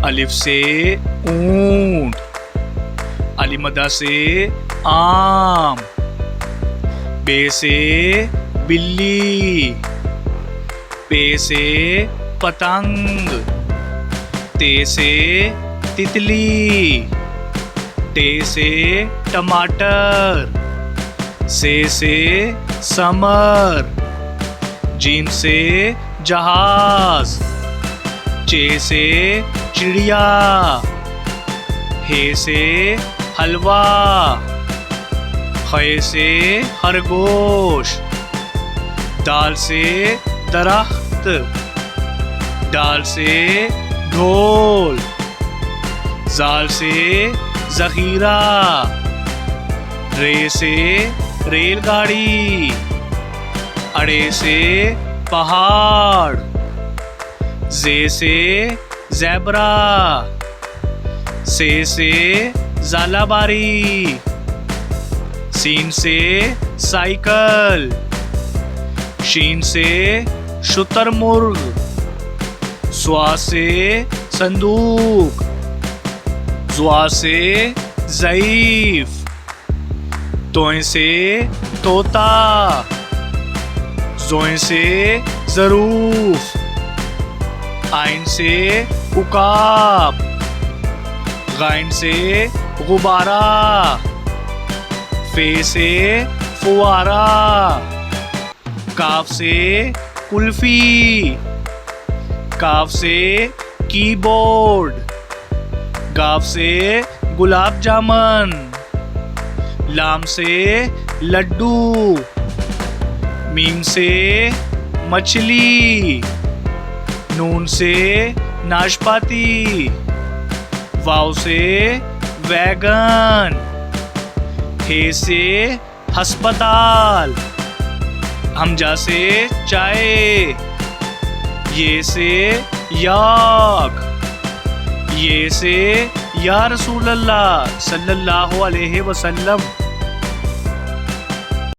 अलिफ से ऊंट, अलिमदा से आम, बे से बिल्ली, पे से पतंग, ते से तितली, टे से टमाटर, से समर, जीम से जहाज, चे से चिड़िया, हे से हलवा, खे से खरगोश, दाल से दरख्त, डाल से ढोल, जाल से जखीरा, रे से रेलगाड़ी, अड़े से पहाड़, जे से ज़ेब्रा, से ज़ालाबारी, सीन से साइकिल, शीन से शुतुरमुर्ग, स्वा से संदूक, ज़्वा से ज़ईफ, तोय से तोता, ज़ोय से ज़रूफ, आइन से उकाब, गाइन से गुब्बारा, फे से फुवारा, काफ से कुल्फी, काफ से कीबोर्ड, गाफ से गुलाब जामुन, लाम से लड्डू, मीम से मछली, नून से नाशपाती, वाव से वैगन, हे से हस्पताल, हमजा से चाय, ये से याक, ये से या रसूल अल्लाह सल्लल्लाहु अलैहि वसल्लम।